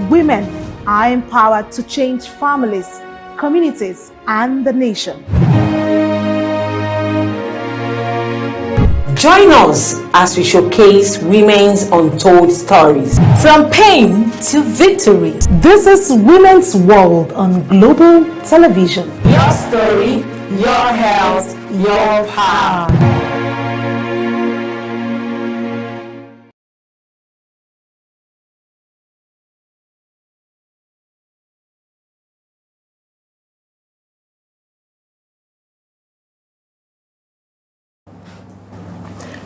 women are empowered to change families, communities, and the nation. Join us as we showcase women's untold stories, from pain to victory. This is Women's World on Global Television. Your story, your health, your power.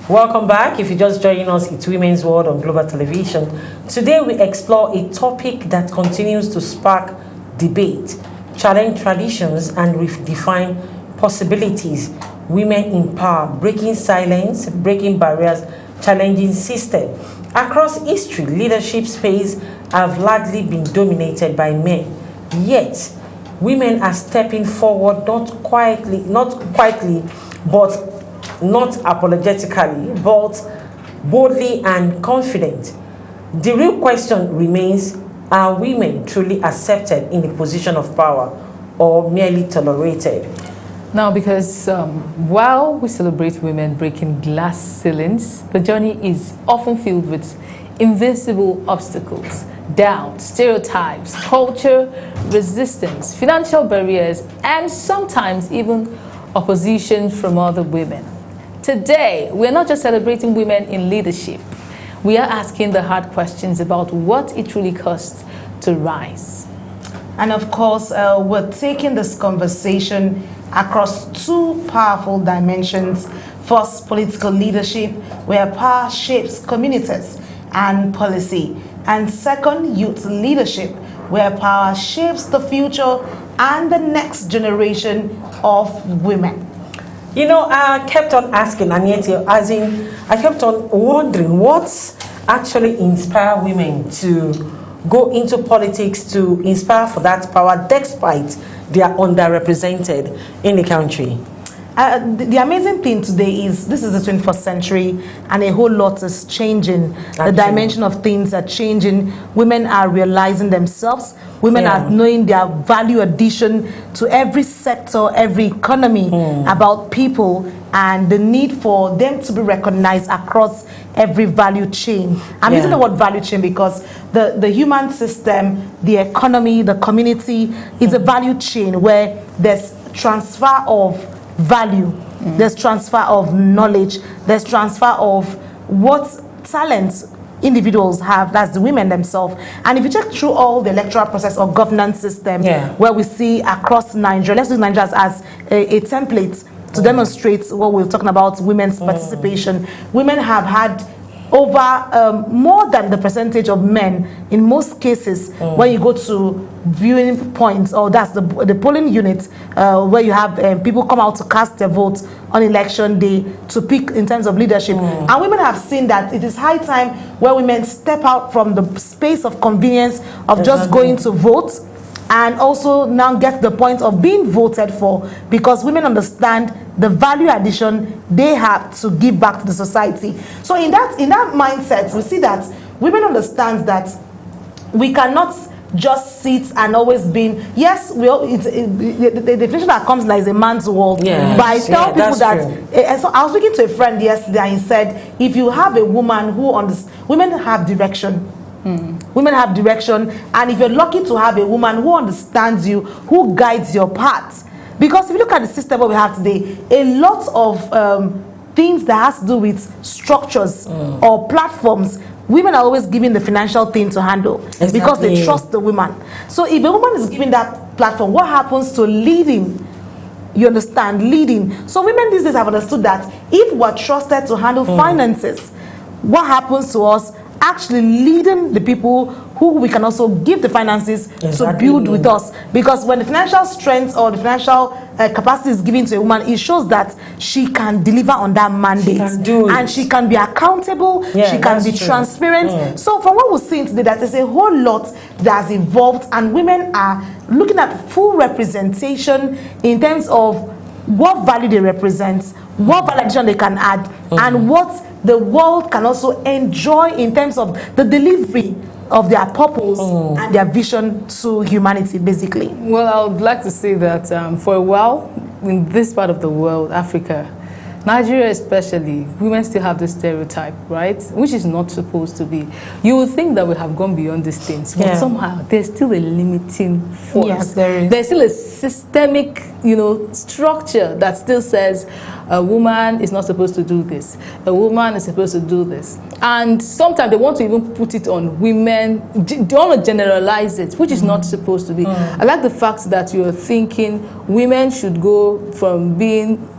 Welcome back. If you're just joining us, it's Women's World on Global Television. Today we explore a topic that continues to spark debate, challenge traditions, and redefine possibilities. Women in power, breaking silence, breaking barriers, challenging system. Across history, leadership space have largely been dominated by men. Yet, women are stepping forward not quietly, but not apologetically, but boldly and confident. The real question remains, are women truly accepted in a position of power or merely tolerated? Now, because while we celebrate women breaking glass ceilings, the journey is often filled with invisible obstacles, doubt, stereotypes, culture, resistance, financial barriers, and sometimes even opposition from other women. Today, we're not just celebrating women in leadership. We are asking the hard questions about what it truly costs to rise. And of course, we're taking this conversation across two powerful dimensions. First, political leadership, where power shapes communities and policy. And second, youth leadership, where power shapes the future and the next generation of women. You know, I kept on asking, Aniette, I kept on wondering what's actually inspire women to go into politics, to inspire for that power, despite they are underrepresented in the country. The amazing thing today is this is the 21st century and a whole lot is changing. Actually. The dimension of things are changing. Women are realizing themselves. Women are knowing their value addition to every sector, every economy about people, and the need for them to be recognized across every value chain. I'm using the word value chain because the human system, the economy, the community is a value chain where there's transfer of value, there's transfer of knowledge, there's transfer of what talents individuals have, that's the women themselves. And if you check through all the electoral process or governance system, where we see across Nigeria, let's use Nigeria as a template to demonstrate what we're talking about, women's participation. Women have had over more than the percentage of men in most cases when you go to viewing points, or that's the polling unit where you have people come out to cast their votes on election day to pick in terms of leadership. And women have seen that it is high time where women step out from the space of convenience of just going to vote, and also now get the point of being voted for, because women understand the value addition they have to give back to the society. So in that mindset, we see that women understand that we cannot just sit and always being, yes, the definition that comes like is a man's world. But I tell people that, so I was speaking to a friend yesterday and he said, if you have a woman who understands, women have direction. Women have direction, and if you're lucky to have a woman who understands you, who guides your path. Because if you look at the system that we have today, a lot of things that has to do with structures or platforms, women are always given the financial thing to handle because they trust the woman. So if a woman is given that platform, what happens to leading? You understand, leading. So women these days have understood that if we're trusted to handle finances, what happens to us actually leading the people who we can also give the finances to build with us. Because when the financial strength or the financial capacity is given to a woman, it shows that she can deliver on that mandate. And she can be accountable, she can be transparent. So from what we're seeing today, that there's a whole lot that has evolved, and women are looking at full representation in terms of what value they represent, what validation they can add, and what the world can also enjoy in terms of the delivery of their purpose and their vision to humanity, basically. Well, I would like to say that for a while, in this part of the world, Africa, Nigeria especially, women still have this stereotype, right? Which is not supposed to be. You would think that we have gone beyond these things, but somehow there's still a limiting force. Yes, there is. There's still a systemic, structure that still says a woman is not supposed to do this. A woman is supposed to do this. And sometimes they want to even put it on women. They want to generalize it, which is not supposed to be. I like the fact that you're thinking women should go from being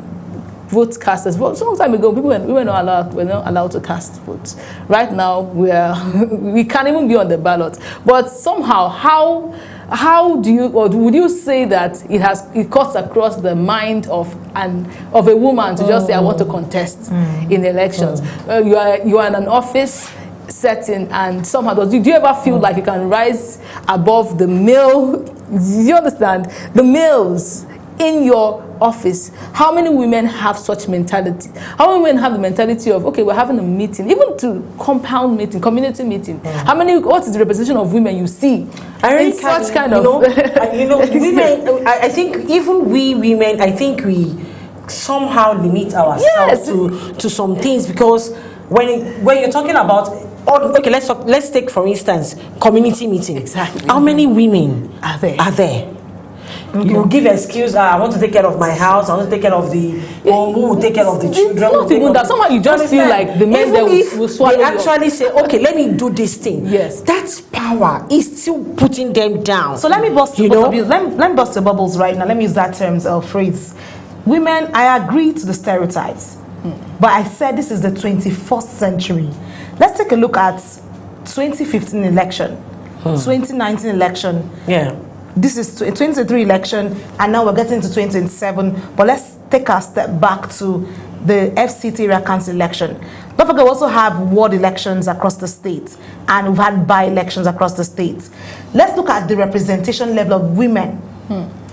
vote casters. But some time ago, we were not allowed to cast votes. Right now, we can't even be on the ballot. But somehow, how do you, or would you say that it cuts across the mind of a woman to just say, I want to contest in elections? You are in an office setting, and somehow do you ever feel like you can rise above the male? You understand the males in your office? How many women have such mentality? How many women have the mentality of, okay, we're having a meeting, even to compound meeting, community meeting? What is the representation of women you see in such kind of women? I think even we women, I think we somehow limit ourselves to some things, because when you're talking about, okay, let's take for instance community meeting. Exactly. How many women are there? You give excuse, I want to take care of my house, I want to take care of who will take care of the children. Not even that. Somehow you just feel like the men there will swallow. They actually say, okay, let me do this thing. Yes. That's power. It's still putting them down. So let me bust let me bust the bubbles right now. Let me use that phrase. Women, I agree to the stereotypes. But I said this is the 21st century. Let's take a look at 2015 election, 2019 election. Yeah. This is 2023 election, and now we're getting to 2027. But let's take a step back to the FCT area council election. Don't forget, we also have ward elections across the state, and we've had by-elections across the state. Let's look at the representation level of women.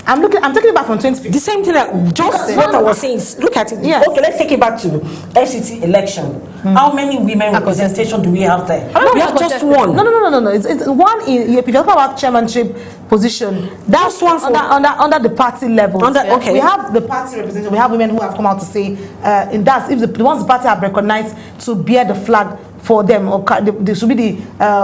I'm taking it back from 2015. The same thing that just what I was saying. Look at it. Yes. Okay, let's take it back to FCT election. How many women representation do we have there? We have just one. No. It's one. If you talk about chairmanship position, that's one under the party level. Okay. We have the party representation. We have women who have come out to say, if the ones the party have recognized to bear the flag for them, or they should be the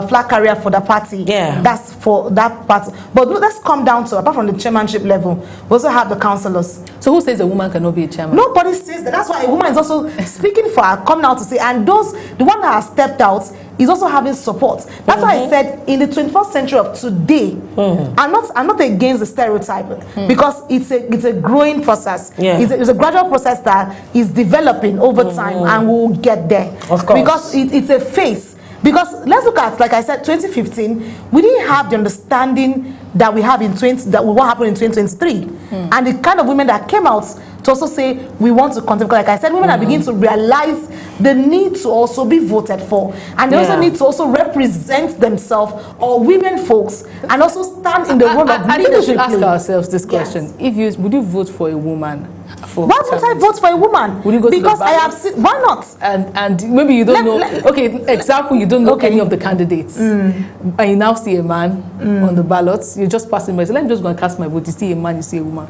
flag carrier for the party. Yeah. That's for that party. But let's come down to, apart from the chairmanship level, we also have the councillors. So who says a woman cannot be a chairman? Nobody says that. That's why a woman is also speaking for her, coming out to say, and the one that has stepped out is also having support. That's why I said in the 21st century of today, I'm not against the stereotype, because it's a growing process. Yeah. It's a gradual process that is developing over time, and we'll get there. Of course. Because it's a phase. Because let's look at, like I said, 2015, we didn't have the understanding that we have that what happened in 2023, and the kind of women that came out to also say we want to contest. Like I said, women are beginning to realize the need to also be voted for, and they also need to also represent themselves, or women folks, and also stand in the role of leadership. I think we should ask ourselves this question: would you vote for a woman? Why would I vote for a woman? Would you go because to the I have seen, why not? And maybe you don't know. Okay, example, you don't know any of the candidates, and you now see a man on the ballots. You're just passing by. So let me just go and cast my vote. You see a man, you see a woman.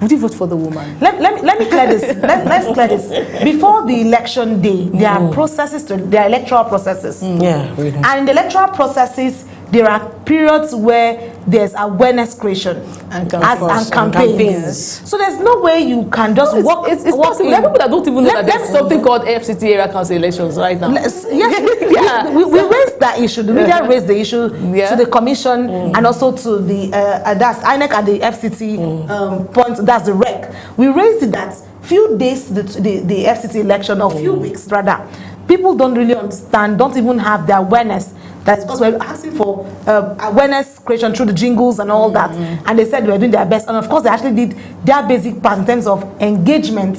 Would you vote for the woman? Let me clear this. Let's clear this. Before the election day, there are processes there are electoral processes. Yeah, really. And in the electoral processes, there are periods where there's awareness creation and campaigns. So there's no way you can just walk. It's possible. There are people that don't even know that there's something called FCT area council elections right now. We raised that issue. The media raised the issue to the commission and also to the that's INEC and the FCT point. That's the REC. We raised it that few days to the FCT election, or few weeks rather. People don't really understand, don't even have the awareness. That's because we're asking for awareness creation through the jingles and all that, and they said they were doing their best, and of course they actually did their basic part in terms of engagement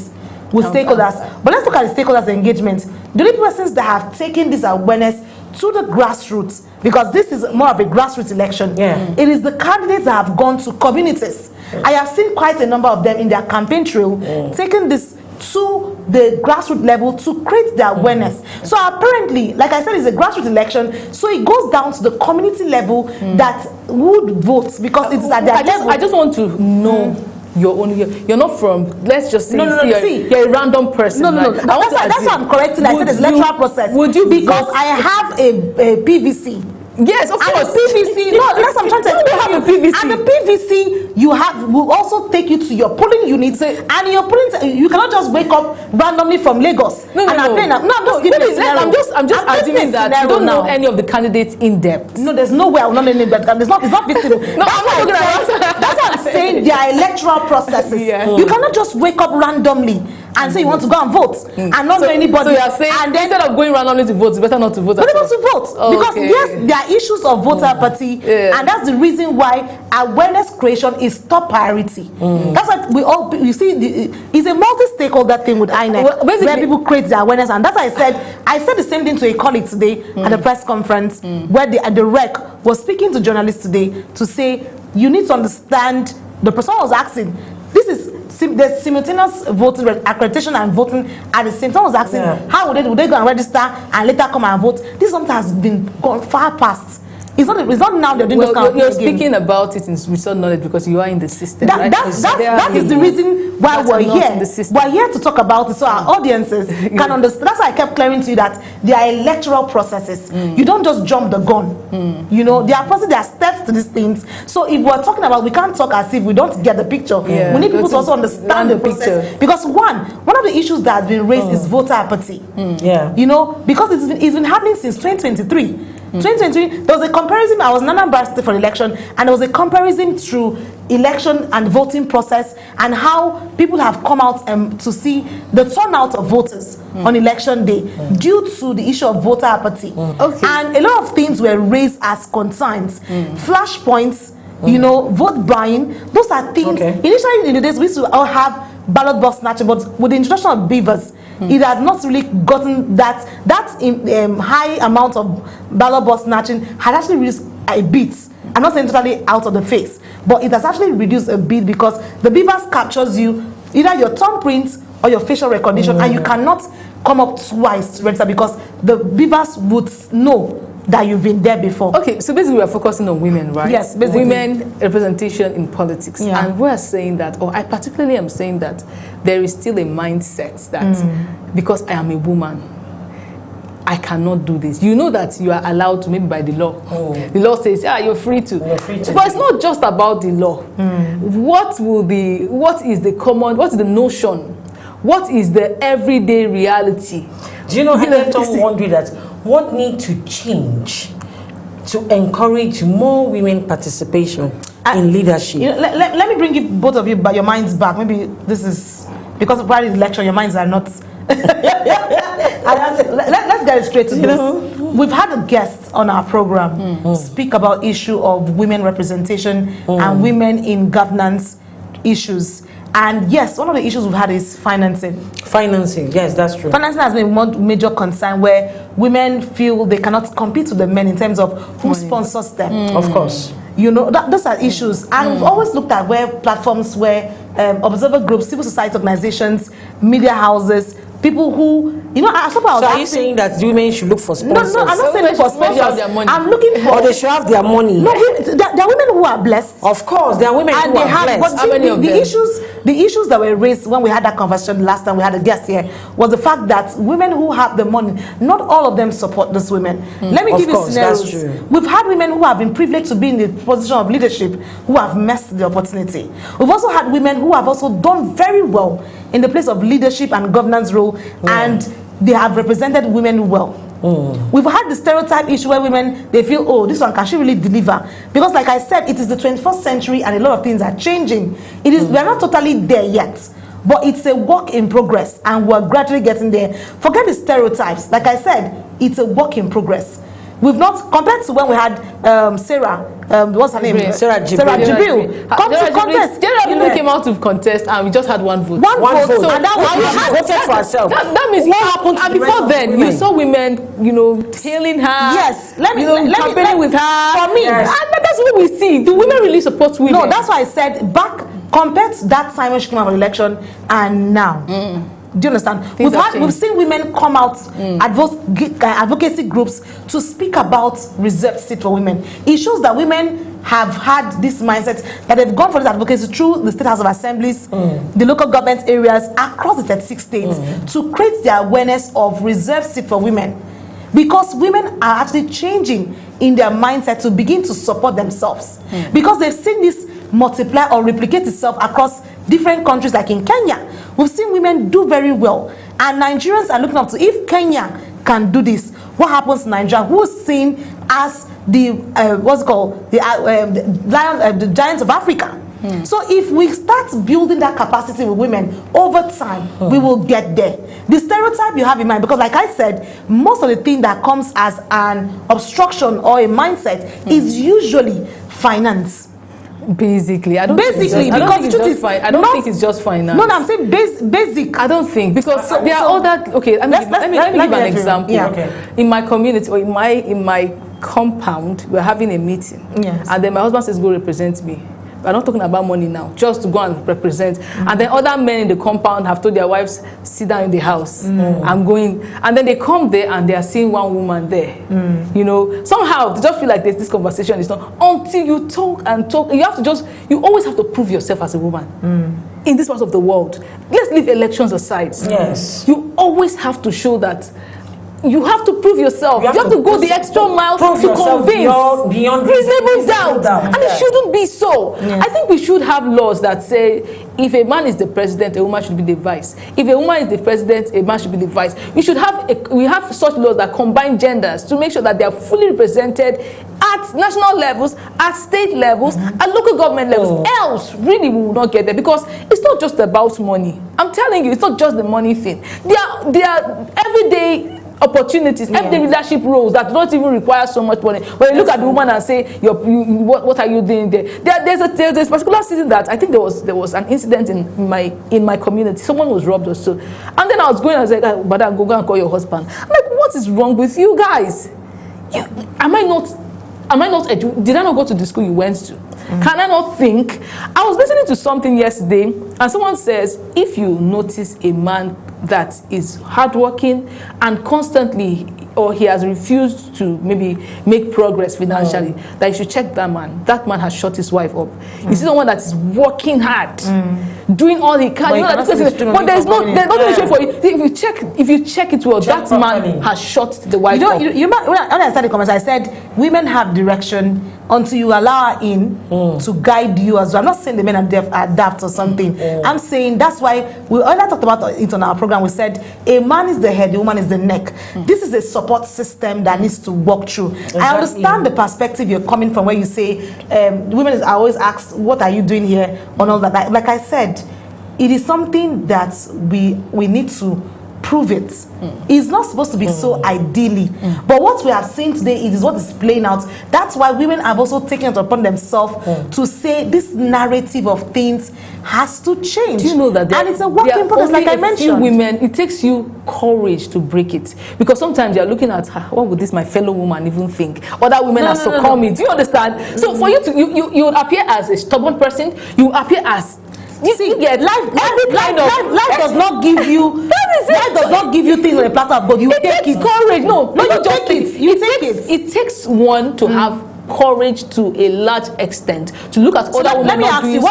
with stakeholders. But let's look at the stakeholders' engagement. The only persons that have taken this awareness to the grassroots, because this is more of a grassroots election, it is the candidates that have gone to communities. I have seen quite a number of them in their campaign trail taking this to the grassroots level to create the awareness. So apparently, like I said, it's a grassroots election, so it goes down to the community level that would vote, because it's at their level. I just want to know your own. You're not from, let's just say, you're a random person. No. That's what I'm correcting. I said it's electoral process. Would you, because I have a PVC. Yes, of course. And the PVC, no, that's what I'm trying to explain. You have a PVC. And the PVC will also take you to your polling units, and your polling, you cannot just wake up randomly from Lagos. I'm just assuming that you don't know any of the candidates in depth. No, there's no way I will not know any depth. It's not visible. That's what I'm saying. There are electoral processes. Yeah. You cannot just wake up randomly and say you want to go and vote and not know anybody. So you are saying, and then, instead of going randomly to vote, it's better not to vote. Better not to vote, because yes, there are issues of voter apathy, and that's the reason why awareness creation is top priority. That's why you see, it's a multi-stakeholder thing with INEC, where people create the awareness, and that's why I said the same thing to a colleague today at the press conference, where the REC was speaking to journalists today to say you need to understand. The person was asking, this is the simultaneous voting accreditation and voting at the same time. I was asking, how would they go and register and later come and vote? This something has been gone far past. It's not now they're doing you're speaking about it in without knowledge because you are in the system. That is the reason why we're here. We're here to talk about it so our audiences can understand. That's why I kept clearing to you that there are electoral processes. You don't just jump the gun. You know, there are steps to these things. So if we're talking about, we can't talk as if we don't get the picture. We need people to also understand the process. Because one of the issues that has been raised is voter apathy. You know, because it's been happening since 2023. 2023, there was a comparison. I was in Anambra State for election, and there was a comparison through election and voting process and how people have come out to see the turnout of voters on election day due to the issue of voter apathy. And a lot of things were raised as concerns. Flashpoints, you know, vote buying, those are things. Initially in the days, we used to all have ballot box snatching, but with the introduction of beavers, it has not really gotten that high amount of ballot box snatching had actually reduced a bit. I'm not saying totally out of the face, but it has actually reduced a bit because the beavers captures you, either your thumbprint or your facial recognition, and you cannot come up twice to register because the beavers would know that you've been there before. Okay, so basically we are focusing on women, right? Yes, basically. Women representation in politics. And we are saying that, or I particularly am saying that there is still a mindset that because I am a woman, I cannot do this. You know that you are allowed to, maybe by the law. The law says, you're free to. But it's not just about the law. What is the notion? What is the everyday reality? Do you know, I kept on wondering that what needs to change to encourage more women participation in leadership? You know, let me bring you both of you by your minds back. Maybe this is because of Friday's lecture, your minds are not. Let's get straight to this. We've had a guest on our program speak about issue of women representation and women in governance issues. And yes, one of the issues we've had is financing. Financing, yes, that's true. Financing has been one major concern where women feel they cannot compete with the men in terms of who sponsors them. Of course. You know, those are issues. And we've always looked at where platforms where observer groups, civil society organizations, media houses, people who, you know, so are you saying that women should look for sponsors? No, I'm not saying for sponsors. I'm looking for... Or they should have their money. No, there are women who are blessed. Of course, there are women who are blessed. But how many of them? The issues that were raised when we had that conversation last time we had a guest here was the fact that women who have the money, not all of them support these women. Let me give you scenarios. That's true. We've had women who have been privileged to be in the position of leadership who have missed the opportunity. We've also had women who have also done very well in the place of leadership and governance role, and they have represented women well. We've had the stereotype issue where women, they feel, oh, this one, can she really deliver? Because like I said, it is the 21st century and a lot of things are changing. We are not totally there yet, but it's a work in progress and we're gradually getting there. Forget the stereotypes. Like I said, it's a work in progress. We've not, compared to when we had Sarah, what's her name? Sarah Jibril. Come to contest. Sarah came out to contest and we just had one vote. One vote. So, and that was voted for herself. That means what happened to the before then, you saw women, you know, hailing her. Yes. Let me campaigning with her. For me. Yes. And that's what we see. Do women really support women? No, that's why I said back, compared to that time when she came out of election and now. Do you understand? We've seen women come out, advocacy groups to speak about reserved seat for women. It shows that women have had this mindset that they've gone for this advocacy through the State House of Assemblies, the local government areas across the 36 states to create the awareness of reserved seat for women. Because women are actually changing in their mindset to begin to support themselves. Because they've seen this multiply or replicate itself across different countries, like in Kenya. We've seen women do very well. And Nigerians are looking up to, if Kenya can do this, what happens in Nigeria? Who is seen as the, what's it called? The giants of Africa. So if we start building that capacity with women over time, we will get there. The stereotype you have in mind, because like I said, most of the thing that comes as an obstruction or a mindset is usually finance. Basically, I don't think it's just finance. No, I'm saying basic. I don't think, because there are other. Okay, let me give an example. Yeah. Okay. In my community or in my compound, we're having a meeting, and then my husband says, "Go represent me." We're not talking about money now, just to go and represent. And then other men in the compound have told their wives, sit down in the house. I'm going. And then they come there and they are seeing one woman there. You know, somehow they just feel like this conversation is not, until you talk and talk. You always have to prove yourself as a woman. In this part of the world. Let's leave elections aside. Yes. You always have to show that. You have to prove yourself. You have to go the extra mile to convince beyond reasonable doubt. And it shouldn't be so. I think we should have laws that say if a man is the president, a woman should be the vice. If a woman is the president, a man should be the vice. We have such laws that combine genders to make sure that they are fully represented at national levels, at state levels, at local government levels. Else, really, we will not get there, because it's not just about money. I'm telling you, it's not just the money thing. There are everyday opportunities, everyday leadership roles that don't even require so much money. When you look at the woman and say, what are you doing there? There's a particular season that I think there was an incident in my community. Someone was robbed or so. And then I was going, I was like, but I'll go and call your husband. I'm like, what is wrong with you guys? Did I not go to the school you went to? Can I not think? I was listening to something yesterday, and someone says, if you notice a man that is hardworking and constantly, or he has refused to maybe make progress financially, that you should check that man. That man has shut his wife up. You see someone that is working hard, doing all he can. But there's no shame for it. If you check it well, that man has shut the wife up. When I started the comments, I said women have direction until you allow her in to guide you as well. I'm not saying the men are daft or something. I'm saying that's why we earlier talked about it on our program. We said a man is the head, the woman is the neck. This is a support system that needs to work through. Exactly. I understand the perspective you're coming from, where you say women are always asked, what are you doing here, on all that. Like I said, it is something that we need to prove it. It's not supposed to be so ideally, but what we have seen today is what is playing out. That's why women have also taken it upon themselves to say this narrative of things has to change. Do you know that? And it's a work in progress, like I mentioned. Women, it takes you courage to break it, because sometimes you're looking at what would this my fellow woman even think? Other women are succumbing. Do you understand? So for you to you appear as a stubborn person, you appear as life does not give you life does not give you things on a platter of gold. You take it. Courage. No, you just take it. You take it. It takes one to have courage to a large extent, to look at other women. Let me ask you,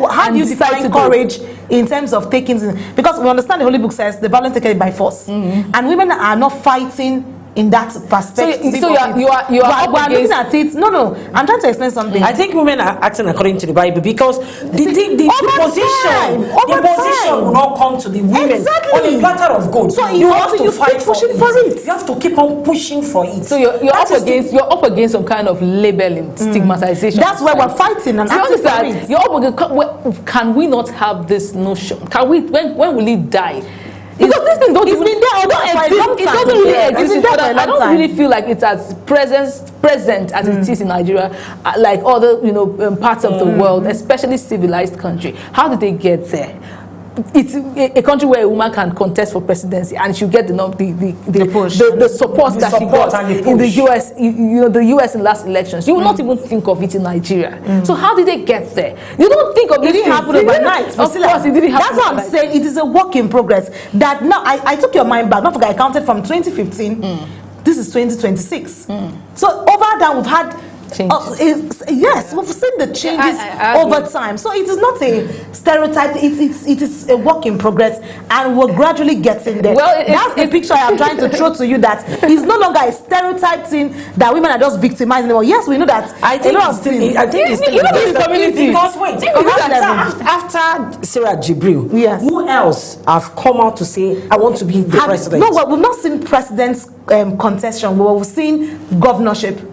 how do you define courage in terms of taking? Because we understand the Holy Book says the violent take it by force, and women are not fighting in that perspective. So you are looking at it. No, I'm trying to explain something. I think women are acting according to the Bible, because the position will not come to the women on a platter of gold. So you have to fight for it. You have to keep on pushing for it. So you're up against some kind of labeling, stigmatization. That's why we're fighting and acting for it. Can we not have this notion? Can we? When will it die? Because this thing it's been there it doesn't really exist. I don't really feel like it's as present as it is in Nigeria, like other parts of the world, especially civilized country. How did they get there? it's a country where a woman can contest for presidency and she'll get the push. the support that she got in the US, the US in last elections. You will not even think of it in Nigeria. So how did they get there? You don't think of it. It didn't happen overnight. Of course, it didn't happen. That's what I'm saying. It is a work in progress. That now I took your mind back. Not forget, I counted from 2015. This is 2026. So over that we've had. Yes, we've seen the changes over time. So it is not a stereotype. It is a work in progress, and we're gradually getting there. Well, that's the picture I am trying to throw to you. That it's no longer a stereotype thing that women are just victimized anymore. Yes, we know that. I think it's still the community. Because wait, after Sarah Jibril, yes, who else have come out to say I want to be the president? No, well, we've not seen president's contestation. We've seen governorship.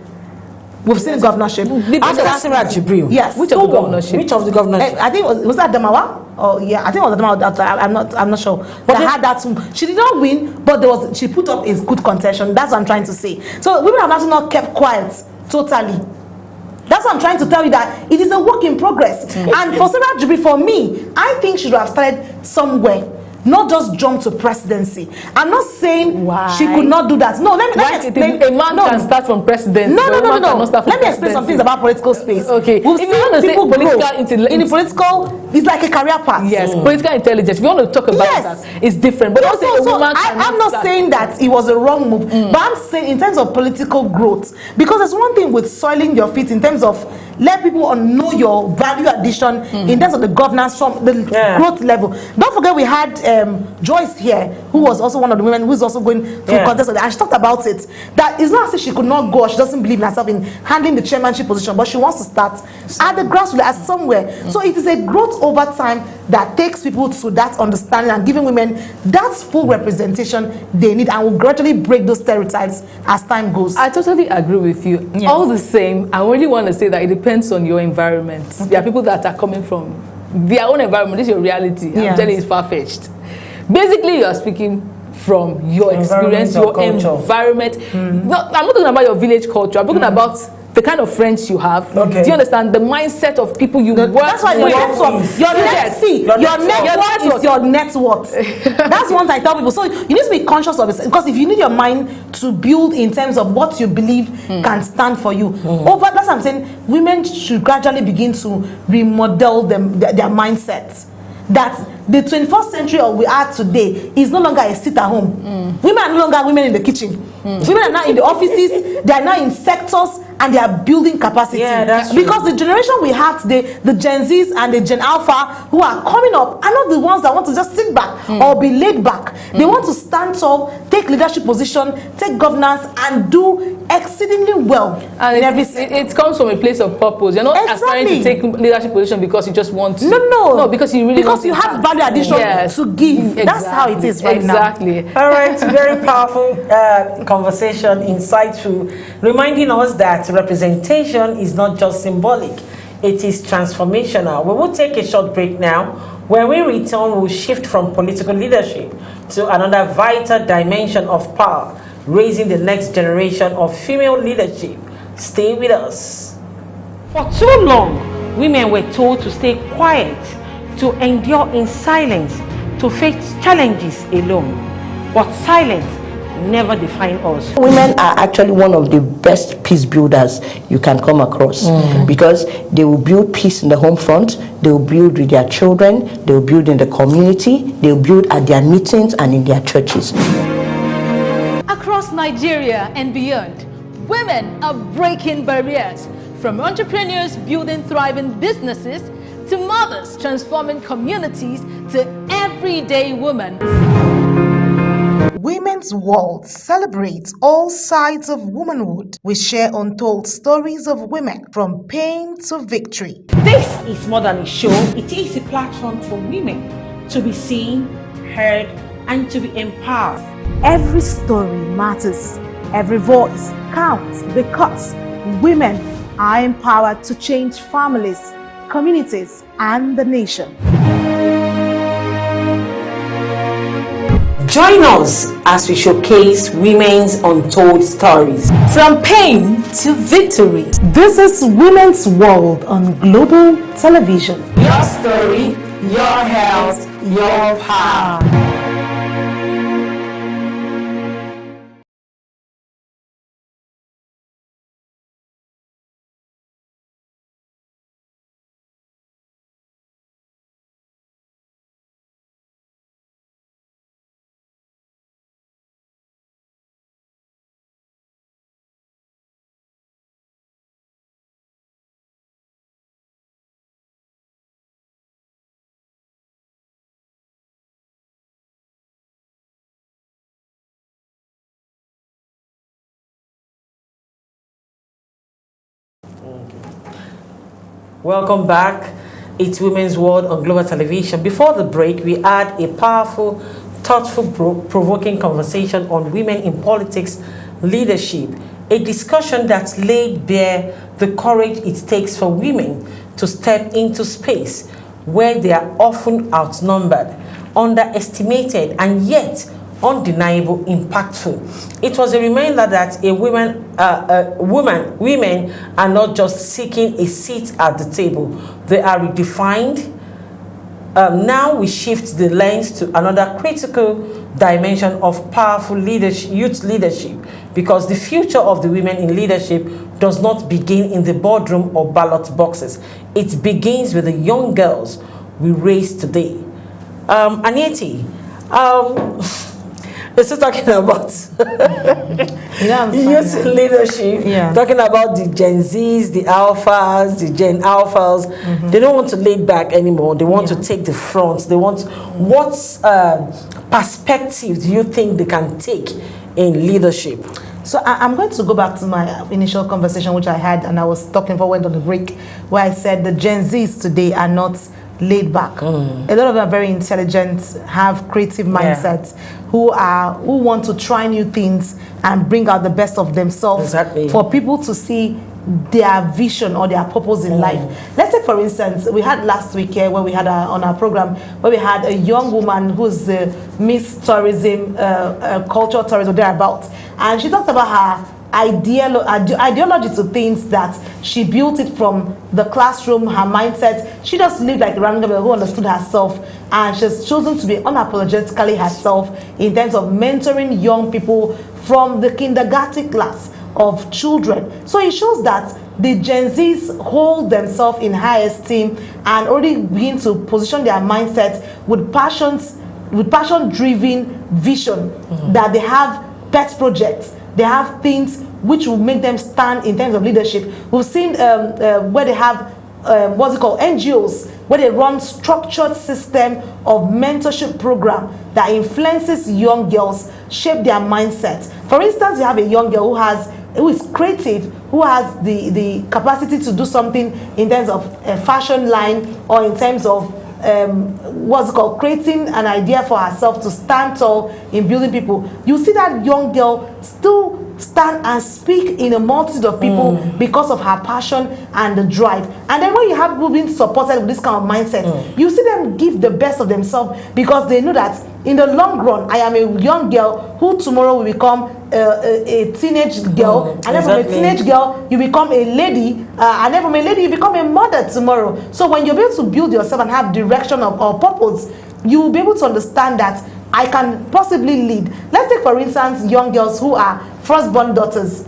We've seen governorship. After Sarah Jibril. Yes. Which of the governorship? Which of the governorship? I think was that Adamawa? Oh yeah, I think it was Adamawa. I'm not sure. But I had that. She did not win, but she put up a good contention. That's what I'm trying to say. So women have actually not kept quiet totally. That's what I'm trying to tell you, that it is a work in progress. And for Sarah Jibril, for me, I think she should have started somewhere. Not just jump to presidency. I'm not saying she could not do that. No, let me explain. A man can start from presidency. No. Let me explain some things about political space. Okay. We've if you want to say political in the political, it's like a career path. Yes, political intelligence. If you want to talk about that, it's different. But also, I'm not saying that it was a wrong move, but I'm saying in terms of political growth, because there's one thing with soiling your feet in terms of let people know your value addition in terms of the governance from the growth level. Don't forget we had Joyce here, who was also one of the women who's also going through contest, and she talked about it. That it's not as if she could not go, or she doesn't believe in herself in handling the chairmanship position, but she wants to start at the grassroots, at somewhere. So it is a growth over time that takes people to that understanding and giving women that full representation they need, and will gradually break those stereotypes as time goes. I totally agree with you. Yes. All the same, I really want to say that it depends on your environment. There are people that are coming from their own environment. This is your reality. I'm telling you, it's far-fetched. Basically, you are speaking from your experience, your environment. No, I'm not talking about your village culture. I'm talking about the kind of friends you have. Do you understand the mindset of people you work with? That's why your network is your net worth. That's one thing I tell people. So you need to be conscious of it, because if you need your mind to build in terms of what you believe can stand for you, that's what I'm saying. Women should gradually begin to remodel their mindsets. That the 21st century we are today is no longer a sit at home. Women are no longer women in the kitchen. Women are now in the offices, they are now in sectors, and they are building capacity. Yeah, that's because the generation we have today, the Gen Zs and the Gen Alpha who are coming up, are not the ones that want to just sit back or be laid back. They want to stand tall, take leadership position, take governance, and do exceedingly well. And it comes from a place of purpose. You're not aspiring to take leadership position because you just want to. No, because you really you have value addition to give. Exactly. That's how it is right now. All right, very powerful conversation, insightful, reminding us that representation is not just symbolic, it is transformational. We will take a short break now. When we return, we'll shift from political leadership to another vital dimension of power, raising the next generation of female leadership. Stay with us. For too long, women were told to stay quiet, to endure in silence, to face challenges alone. But silence never define us. Women are actually one of the best peace builders you can come across, because they will build peace in the home front, they will build with their children, they will build in the community, they will build at their meetings and in their churches. Across Nigeria and beyond, women are breaking barriers, from entrepreneurs building thriving businesses to mothers transforming communities to everyday women. Women's World celebrates all sides of womanhood. We share untold stories of women from pain to victory. This is more than a show, it is a platform for women to be seen, heard, and to be empowered. Every story matters, every voice counts, because women are empowered to change families, communities, and the nation. Join us as we showcase women's untold stories. From pain to victory. This is Women's World on Global Television. Your story, your health, your power. Welcome back. It's Women's World on Global Television. Before the break, we had a powerful, thoughtful, provoking conversation on women in politics leadership, a discussion that laid bare the courage it takes for women to step into space where they are often outnumbered, underestimated, and yet undeniable impactful. It was a reminder that women are not just seeking a seat at the table, they are redefined. Now we shift the lens to another critical dimension of powerful leadership, youth leadership, because the future of the women in leadership does not begin in the boardroom or ballot boxes. It begins with the young girls we raise today. Anieti, we're still talking about youth leadership, talking about the Gen Zs, the Alphas, the Gen Alphas. They don't want to lay back anymore. They want to take the front. They want, what perspective do you think they can take in leadership? So I'm going to go back to my initial conversation, which I had, and I was talking forward on the break, where I said the Gen Zs today are not laid back. A lot of them are very intelligent, have creative mindsets, who want to try new things and bring out the best of themselves for people to see their vision or their purpose in life. Let's say, for instance, we had last week here where we had on our program where we had a young woman who's the Miss Tourism, Cultural Tourism, thereabouts, and she talked about her ideology to things that she built it from the classroom, her mindset. She just lived like a random girl who understood herself, and she's chosen to be unapologetically herself in terms of mentoring young people from the kindergarten class of children. So it shows that the Gen Zs hold themselves in high esteem and already begin to position their mindset with passion-driven vision, that they have pet projects, they have things which will make them stand in terms of leadership. We've seen where they have what's it called, NGOs, where they run structured system of mentorship program that influences young girls, shape their mindset. For instance, you have a young girl who is creative, who has the capacity to do something in terms of a fashion line, or in terms of what's it called, creating an idea for herself to stand tall in building people. You see that young girl still stand and speak in a multitude of people because of her passion and the drive. And then when you have people being supported with this kind of mindset, you see them give the best of themselves, because they know that in the long run, I am a young girl who tomorrow will become a teenage girl, and then from a teenage girl you become a lady, and then from a lady you become a mother tomorrow. So when you're able to build yourself and have direction or purpose, you will be able to understand that I can possibly lead. Let's take, for instance, young girls who are firstborn daughters,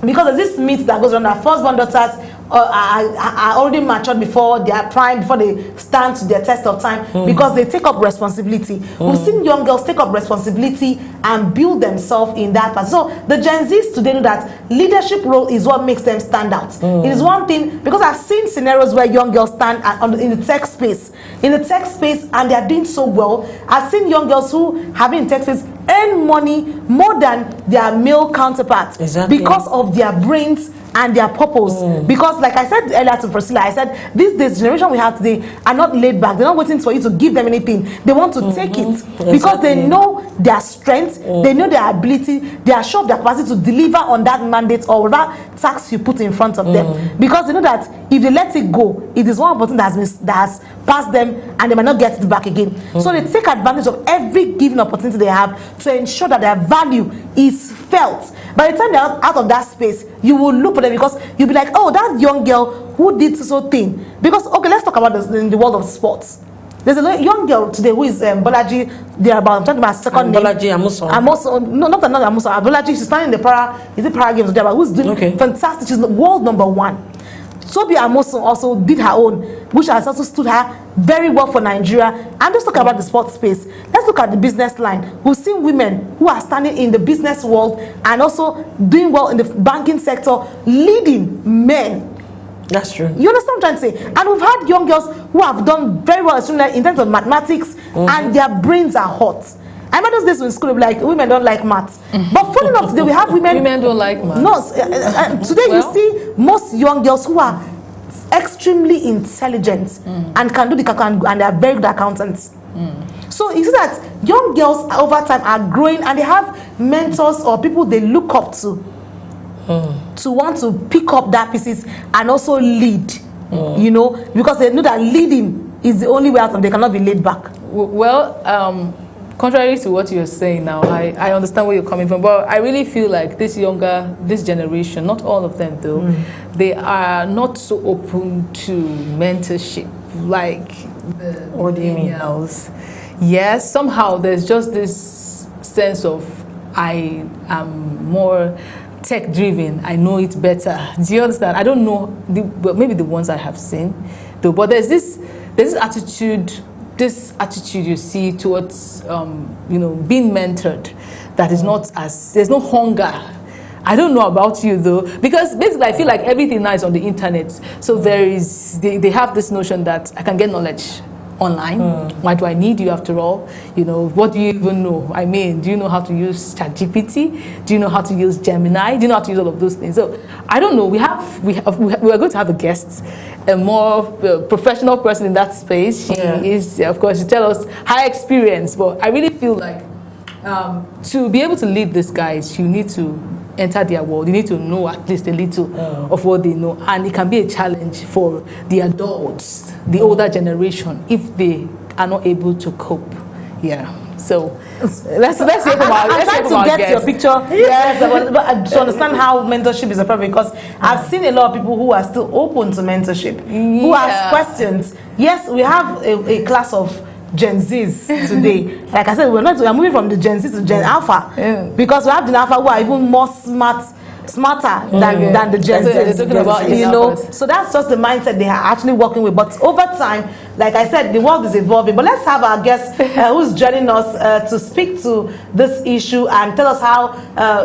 because there's this myth that goes on that firstborn daughters are already matured before they are prime, before they stand to their test of time, because they take up responsibility. We've seen young girls take up responsibility and build themselves in that part. So the Gen Zs today know that leadership role is what makes them stand out. It is one thing, because I've seen scenarios where young girls stand in the tech space, and they are doing so well. I've seen young girls who have been in tech space earn money more than their male counterparts because of their brains and their purpose. Because like I said earlier to Priscilla, I said this generation we have today are not laid back. They're not waiting for you to give them anything. They want to take it because they know their strength, they know their ability, they are sure of their capacity to deliver on that mandate or that task you put in front of them. Because they know that if they let it go, it is one person that has passed them and they might not get it back again. So they take advantage of every given opportunity they have to ensure that their value is felt. By the time they're out of that space, you will look for them, because you'll be like, oh, that young girl who did so thing. Because, okay, let's talk about this in the world of sports. There's a young girl today who is Bolaji. They're about, I'm talking about second name. Bolaji Amusan. Amusan, no, not another Amusan. Bolaji, she's playing in the para games today, but who's doing fantastic. She's world number 1. Toby Amusan also did her own, which has also stood her very well for Nigeria. And let's talk about the sports space. Let's look at the business line. We've seen women who are standing in the business world and also doing well in the banking sector, leading men. That's true. You understand what I'm trying to say? And we've had young girls who have done very well in terms of mathematics, and their brains are hot. I remember those days in school, like, women don't like maths. But funny enough, today we have women. Women don't like maths. No, today you see most young girls who are extremely intelligent and can do the calculation, and they are very good accountants. So you see that young girls over time are growing, and they have mentors or people they look up to want to pick up that pieces and also lead, you know, because they know that leading is the only way out, and they cannot be laid back. Well, contrary to what you're saying now, I understand where you're coming from, but I really feel like this generation, not all of them though, they are not so open to mentorship like What do you mean? else. Yes, somehow there's just this sense of I am more tech driven, I know it better. Do you understand? I don't know, well, maybe the ones I have seen though, but there's this attitude you see towards you know, being mentored, that is not as, there's no hunger. I don't know about you though, because basically I feel like everything now is on the internet, so they have this notion that I can get knowledge online. Why do I need you after all? You know, what do you even know? I mean, do you know how to use ChatGPT? Do you know how to use Gemini? Do you know how to use all of those things? So I don't know. We are going to have a guest, a more professional person in that space. She is, of course, she tell us her experience. But I really feel like to be able to lead these guys, you need to enter their world. You need to know at least a little of what they know, and it can be a challenge for the adults, the older generation, if they are not able to cope. Yeah. So let's hear from our I'm trying to get your picture. Yes, but to understand how mentorship is a problem, because I've seen a lot of people who are still open to mentorship, who ask questions. Yes, we have a class of Gen Zs today. Like I said, we're moving from the Gen Z to Gen Alpha, because we have the Alpha who are even more smarter than the Gen Z. You know, so that's just the mindset they are actually working with. But over time, like I said, the world is evolving. But let's have our guest who's joining us to speak to this issue and tell us how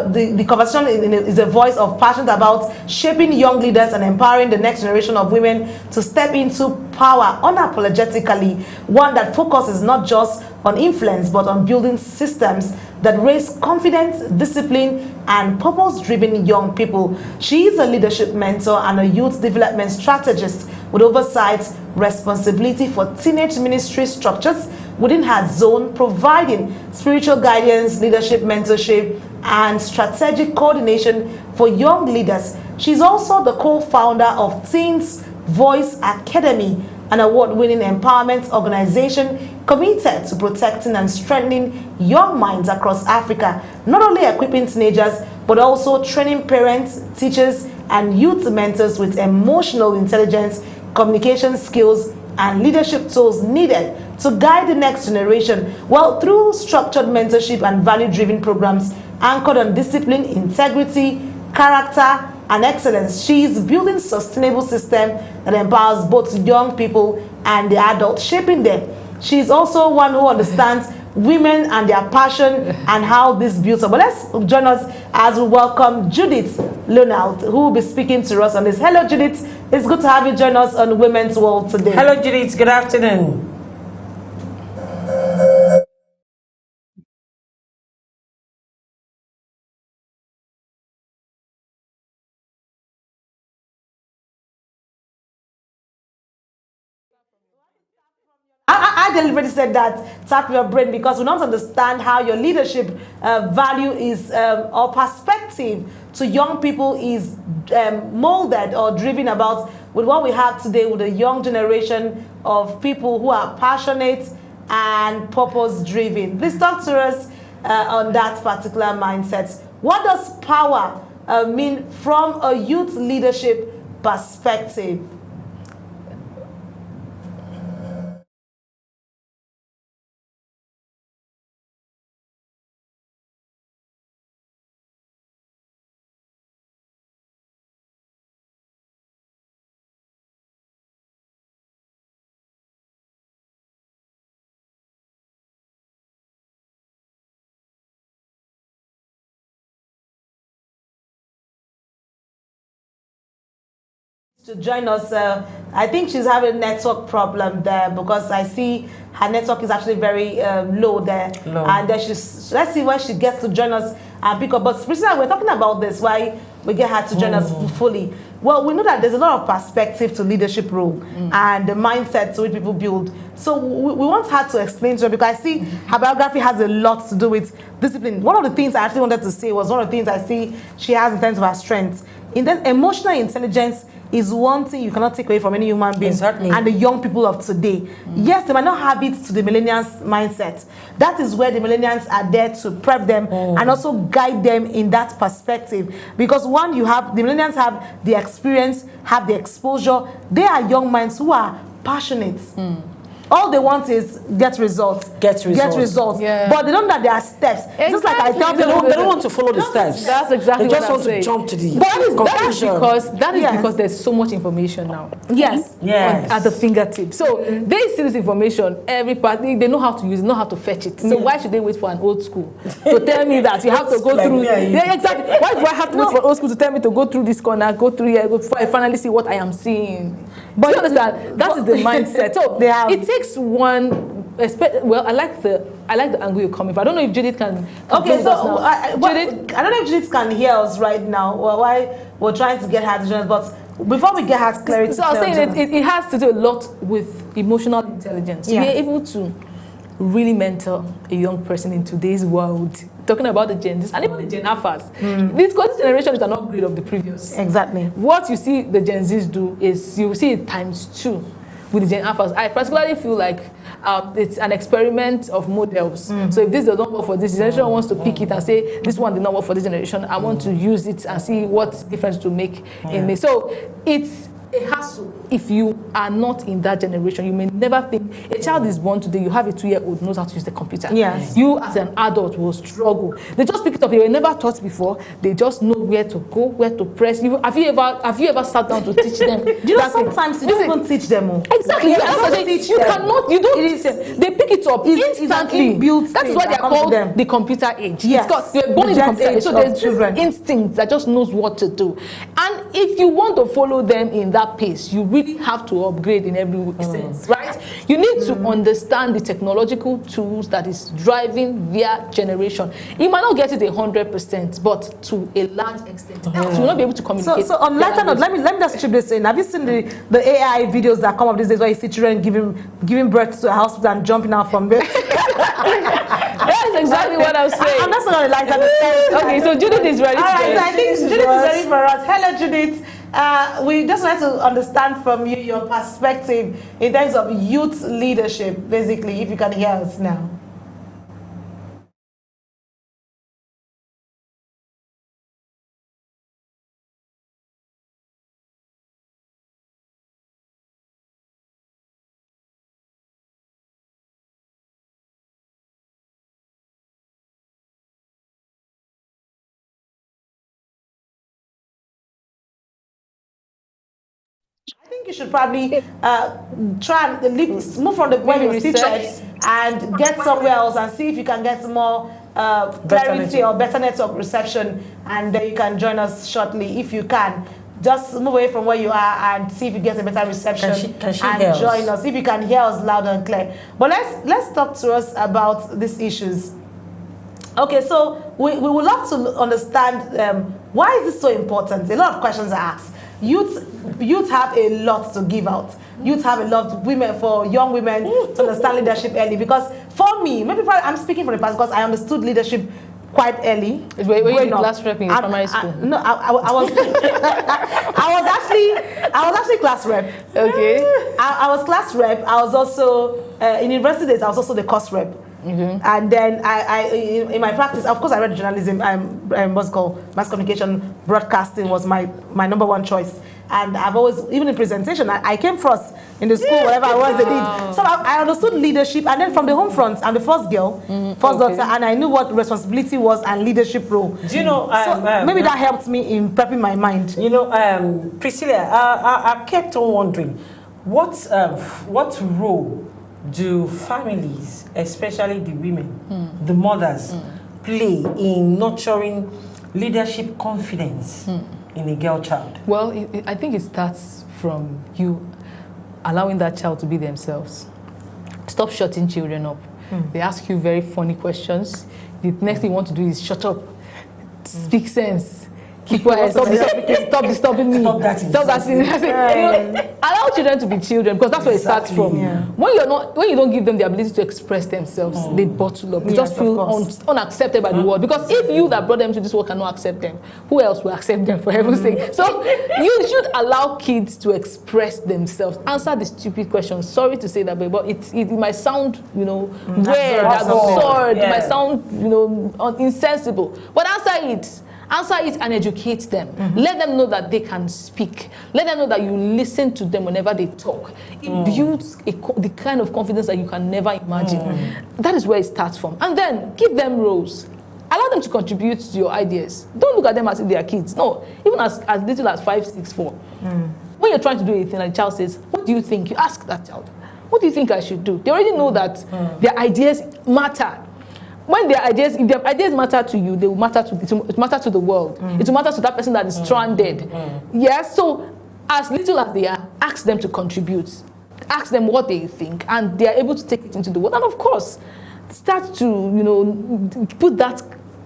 the conversation is a voice of passion about shaping young leaders and empowering the next generation of women to step into power unapologetically, one that focuses not just on influence but on building systems that raise confidence, discipline, and purpose-driven young people. She is a leadership mentor and a youth development strategist with oversight responsibility for teenage ministry structures within her zone, providing spiritual guidance, leadership mentorship, and strategic coordination for young leaders. She's also the co-founder of Teens Voice Academy, an award-winning empowerment organization committed to protecting and strengthening young minds across Africa, not only equipping teenagers, but also training parents, teachers, and youth mentors with emotional intelligence, communication skills, and leadership tools needed to guide the next generation. Well, through structured mentorship and value-driven programs anchored on discipline, integrity, character, and excellence, she is building sustainable system that empowers both young people and the adults, shaping them. She is also one who understands women and their passion and how this builds up. But let's join us as we welcome Judith Lonald, who will be speaking to us on this. Hello, Judith. It's good to have you join us on Women's World today. Hello, Judith. Good afternoon. I deliberately said that, tap your brain, because we don't understand how your leadership value is or perspective to young people is molded or driven about with what we have today with a young generation of people who are passionate and purpose driven. Please talk to us on that particular mindset. What does power mean from a youth leadership perspective? To join us, I think she's having a network problem there because I see her network is actually very low there. And then let's see when she gets to join us and pick up. But Priscilla, we're talking about this, why we get her to join us fully. Well, we know that there's a lot of perspective to leadership role and the mindset to which people build. So we want her to explain to her, because I see her biography has a lot to do with discipline. One of the things I actually wanted to say was one of the things I see she has in terms of her strengths. In that, emotional intelligence is one thing you cannot take away from any human being. Exactly. And the young people of today. Yes, they might not have it to the millennials' mindset. That is where the millennials are there to prep them and also guide them in that perspective. Because one, the millennials have the experience, have the exposure. They are young minds who are passionate. All they want is get results. Get results. Yeah. But they don't know that there are steps. Exactly. Just like I tell They people, don't want to follow the steps. That's exactly They just what want I'm to saying. jump to the That is Yes. because there's so much information now. Yes. At the fingertip. So they see this information, every party, they know how to use it, know how to fetch it. So why should they wait for an old school to tell me that you have to go through? Yeah, exactly. Why do I have to wait for an old school to tell me to go through this corner, go through here, before I finally see what I am seeing? But you understand, that is the mindset. So it takes one. Well, I like the angle you're coming from. I don't know if Judith can. Okay, so I don't know if Judith can hear us right now. Well, why we're trying to get her to join us, but before we get her clarity, so I was saying it has to do a lot with emotional intelligence. Yeah. To be able to really mentor a young person in today's world. Talking about the Gen Zs and even the Gen Alphas. This generation is an upgrade of the previous. Exactly. What you see the Gen Zs do is you see it ×2 with the Gen Alphas. I particularly feel like it's an experiment of models. So if this does not work for this generation, wants to pick it and say this one did not work for this generation, I want to use it and see what difference to make in it. So it's a hassle. If you are not in that generation, you may never think. A child is born today, you have a 2-year-old knows how to use the computer. Yes. You as an adult will struggle. They just pick it up. They were never taught before. They just know where to go, where to press. Have you ever sat down to teach them? Do you know sometimes you don't even teach them all. Exactly. You You don't teach them. They pick it up instantly. That is why they are called the computer age. Yes. Because they're born in the computer age. So there's children. this instinct that just knows what to do. And if you want to follow them in that pace, you really have to upgrade in every sense, right? You need to understand the technological tools that is driving their generation. You might not get it 100%, but to a large extent, you will not be able to communicate. So on lighter note, let me just chip this in. Have you seen the AI videos that come up these days where you see children giving birth to a hospital and jumping out from it? That's exactly what I'm saying. I'm not going to lie. Okay, so Judith is ready. All right, so I think Judith is ready for us. Hello, Judith. We just want to understand from you your perspective in terms of youth leadership, basically, if you can hear us now. I think you should probably try and move from the where you're seated and get somewhere else and see if you can get more clarity or better network reception, and then you can join us shortly if you can. Just move away from where you are and see if you get a better reception Can she and join us if you can hear us loud and clear. But let's talk to us about these issues. Okay, so we would love to understand why is this so important? A lot of questions are asked. Youth have a lot to give out. Youth have a lot for young women to understand leadership early. Because for me, I'm speaking from the past because I understood leadership quite early. Were you in class rep in primary school? No, I was. I was actually class rep. Okay. I was class rep. I was also in university days. I was also the course rep. And then in my practice, of course, I read journalism. What's called mass communication, broadcasting was my number one choice. And I've always, even in presentation, I came first in the school, whatever I was, they did. So I understood leadership, and then from the home front, I'm the first girl, first daughter, and I knew what responsibility was and leadership role. Do you know? So maybe that helped me in prepping my mind. You know, Priscilla, I kept on wondering, what role do families, especially the women, the mothers, play in nurturing leadership confidence in a girl child? Well, I think it starts from you allowing that child to be themselves. Stop shutting children up. They ask you very funny questions. The next thing you want to do is shut up, speak sense. Keep quiet. Stop disturbing me. Stop that. Allow children to be children, because that's where it starts from. Yeah. When you don't give them the ability to express themselves, they bottle up. They just feel unaccepted by the world. Because if you that brought them to this world cannot accept them, who else will accept them, for heaven's sake? So you should allow kids to express themselves. Answer the stupid questions. Sorry to say that, but it might sound, weird, absurd. It might sound, insensible. But answer it. Answer it and educate them. Let them know that they can speak. Let them know that you listen to them whenever they talk. It builds the kind of confidence that you can never imagine. That is where it starts from. And then give them roles. Allow them to contribute to your ideas. Don't look at them as if they are kids. No, even as little as 5, 6, 4. When you're trying to do anything and the child says, what do you think? You ask that child, what do you think I should do? They already know that their ideas matter. When if their ideas matter to you, they will matter to the world. It will matter to that person that is stranded. Yes, so as little as they are, ask them to contribute. Ask them what they think, and they are able to take it into the world. And of course, start to, put that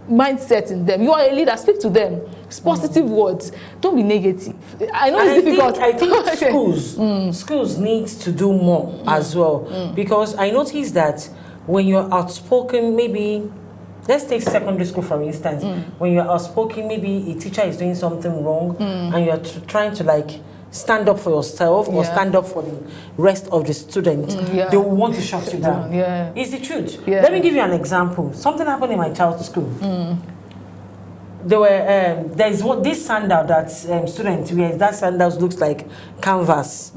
mindset in them. You are a leader, speak to them. It's positive words. Don't be negative. I know it's difficult. I think schools need to do more as well. Because I noticed that when you're outspoken, maybe, let's take secondary school for instance, when you're outspoken, maybe a teacher is doing something wrong and you're trying to stand up for yourself or stand up for the rest of the students, they will want to shut you down. It's the truth. Let me give you an example. Something happened in my child's school. There's this sandal that students wear. That sandal looks like canvas.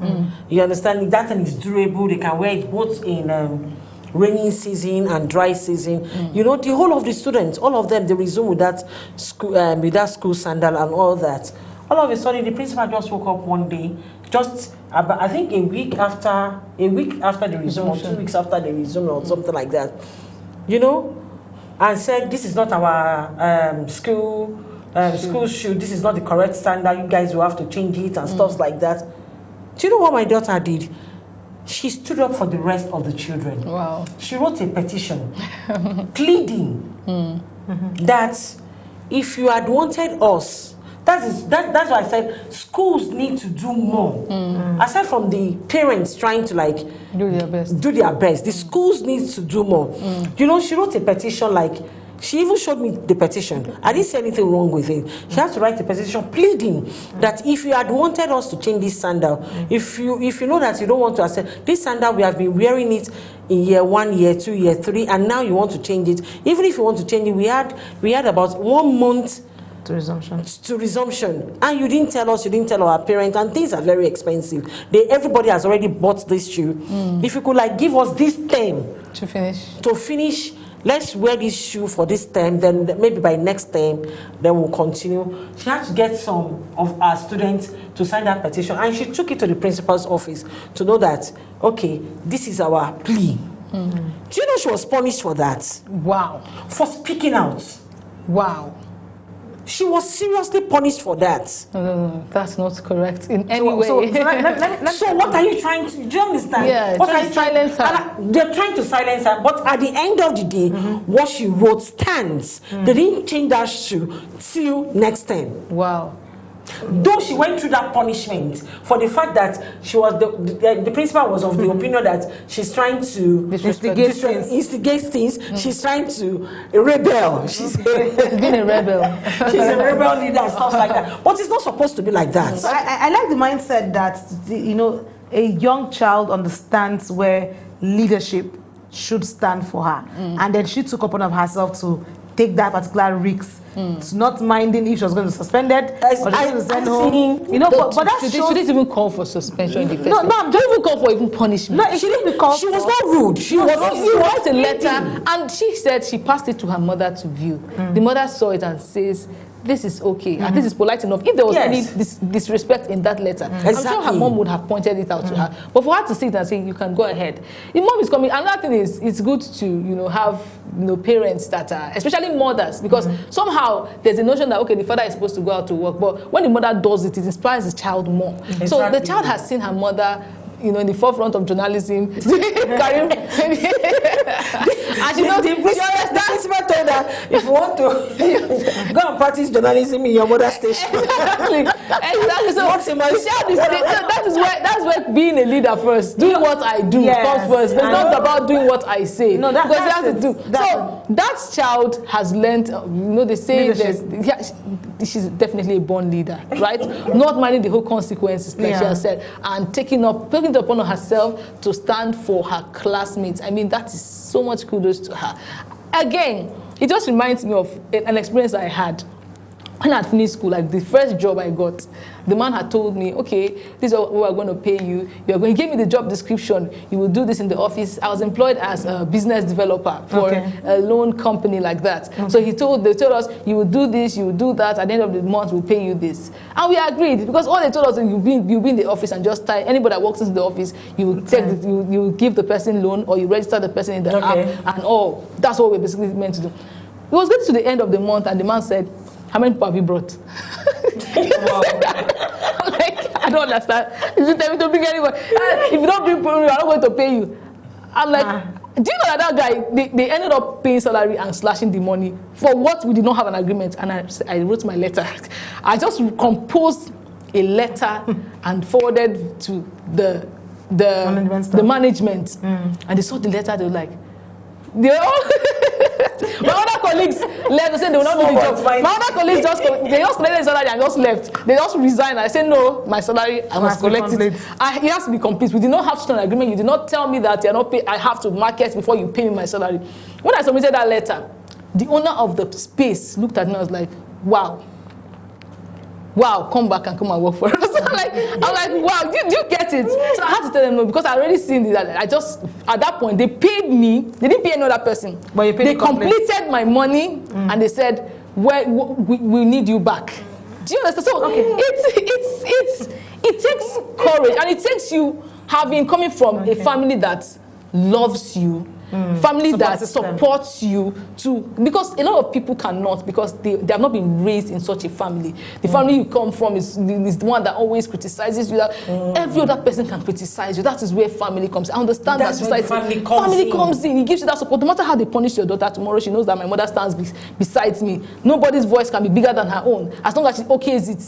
You understand? That thing is durable. They can wear it both in rainy season and dry season. The whole of the students, all of them, they resume with that school sandal and all that. All of a sudden, the principal just woke up one day, just I think a week after the resume, or 2 weeks after the resume, or something like that, and said, this is not our school shoe. This is not the correct standard. You guys will have to change it and stuff like that. Do you know what my daughter did? She stood up for the rest of the children. Wow. She wrote a petition pleading that if you had wanted us, that's why I said schools need to do more. Aside from the parents trying to do their best, the schools need to do more. She wrote a petition she even showed me the petition. I didn't see anything wrong with it. She had to write a petition pleading that if you had wanted us to change this sandal, if you know that you don't want to accept this sandal, we have been wearing it in year 1, year 2, year 3, and now you want to change it. Even if you want to change it, we had about 1 month to resumption, and you didn't tell us, you didn't tell our parents, and things are very expensive. Everybody has already bought this shoe. If you could give us this term to finish. Let's wear this shoe for this term, then maybe by next term, then we'll continue. She had to get some of our students to sign that petition, and she took it to the principal's office to know that, okay, this is our plea. Do you know she was punished for that? Wow. For speaking out. Wow. She was seriously punished for that. No, that's not correct in any way. So what are you trying to do? You understand? Yeah, what are you silence her. They're trying to silence her, but at the end of the day, what she wrote stands. They didn't change that shoe till next time. Wow. Though she went through that punishment for the fact that she was the principal was of the opinion that she's trying to instigate things. She's trying to rebel. She's been a rebel. She's a rebel leader and stuff like that. But it's not supposed to be like that. So I like the mindset that a young child understands where leadership should stand for her, and then she took upon of herself to take that particular risk. Not minding if she was going to be suspended or just to send home. But that she didn't even call for suspension in the first place. No, don't even call for even punishment. No, she didn't call. She was not rude. She wrote a letter, and she said she passed it to her mother to view. The mother saw it and says, this is okay, and this is polite enough. If there was any disrespect in that letter, I'm sure her mom would have pointed it out to her. But for her to sit and say, you can go ahead. The mom is coming. Another thing is, it's good to, you know, have, you know, parents that are, especially mothers, because somehow there's a notion that, okay, the father is supposed to go out to work, but when the mother does it, it inspires the child more. Exactly. So the child has seen her mother, you know, in the forefront of journalism. And she knows the principal told her, if you want to go and practice journalism in your mother's station. Exactly. So that's where being a leader first. Doing what I do comes first. It's not about doing what I say. No, because you have to do. So that child has learned, you know, they say she's definitely a born leader, right? Not minding the whole consequences, like she has said, and taking it upon herself to stand for her classmates. I mean, that is so much kudos to her. Again, it just reminds me of an experience I had when I finished school. Like the first job I got, the man had told me, okay, this is what we're going to pay you. You're going to give me the job description. You will do this in the office. I was employed as a business developer for a loan company like that. So they told us, you will do this, you will do that. At the end of the month, we'll pay you this. And we agreed, because all they told us, you'll be in the office and just tie. Anybody that walks into the office, you will take you will give the person loan, or you register the person in the app, and all. That's what we're basically meant to do. It was getting to the end of the month, and the man said, how many people have you brought? Wow. Like, I don't understand. You tell me to bring anyone. If you don't bring people, I'm not going to pay you. I'm like, do you know that guy, they ended up paying salary and slashing the money for what we did not have an agreement. And I wrote my letter. I just composed a letter and forwarded to the management. And they saw the letter, they were like, my other colleagues left. They said they will not do the job. My other colleagues just collected the salary and just left. They just resigned. I said, no, my salary, I must collect it. It has to be complete. We did not have such an agreement. You did not tell me that you're not pay. I have to market before you pay me my salary. When I submitted that letter, the owner of the space looked at me and was like, wow, come back and come and work for us. I'm like, wow, do you get it? So I had to tell them no, because I already seen it. I just, at that point, they paid me. They didn't pay another person. But you paid. They completed my money, and they said, we need you back. Do you understand? So it takes courage, and it takes you coming from a family that loves you, family that supports you, because a lot of people cannot, because they have not been raised in such a family. The family you come from is the one that always criticizes you. That every other person can criticize you. That is where family comes. I understand that society. Family comes in. It gives you that support. No matter how they punish your daughter tomorrow, she knows that my mother stands beside me. Nobody's voice can be bigger than her own. As long as she okays it,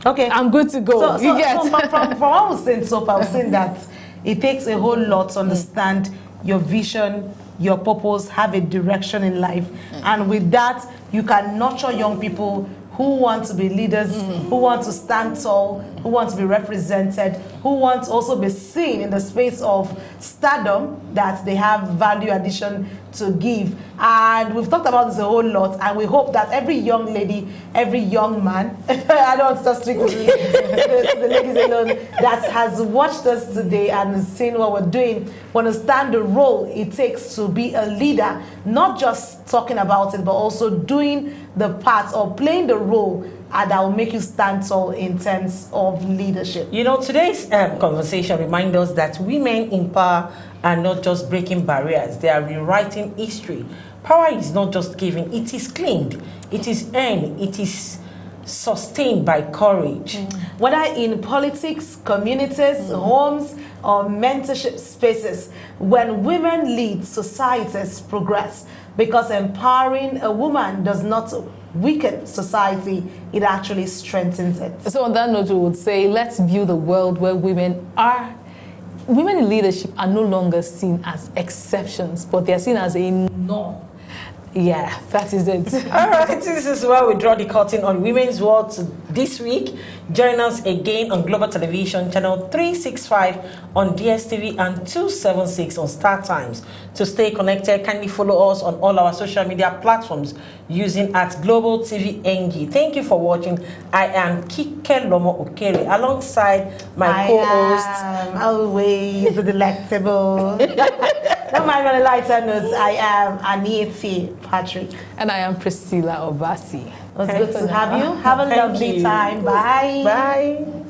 okay, I'm good to go. From what I was saying so far, I was saying that it takes a whole lot to understand your vision, your purpose, have a direction in life. And with that, you can nurture young people who want to be leaders, who want to stand tall, who want to be represented, who want to also be seen in the space of stardom, that they have value addition to give. And we've talked about this a whole lot, and we hope that every young lady, every young man, I don't want to stick to the ladies alone, that has watched us today and seen what we're doing, will understand the role it takes to be a leader, not just talking about it, but also doing the part or playing the role that will make you stand tall in terms of leadership. You know, today's conversation reminds us that women in power are not just breaking barriers, they are rewriting history. Power is not just given, it is claimed, it is earned, it is sustained by courage. Whether in politics, communities, homes, or mentorship spaces, when women lead, societies progress, because empowering a woman does not weaken society, it actually strengthens it. So on that note, we would say, let's view the world where women in leadership are no longer seen as exceptions, but they're seen as a norm. Yeah, that is it. All right, this is where we draw the curtain on Women's World this week. Join us again on Global Television, channel 365 on DSTV and 276 on Star Times. To stay connected, kindly follow us on all our social media platforms using @Global TV NG. Thank you for watching. I am Kike Lomo Okere alongside my co-host. Always the delectable. Don't mind on the lighter notes. I am Anieti Patrick. And I am Priscilla Obasi. It was good to have you. Have a Thank lovely you. time. Bye. Bye.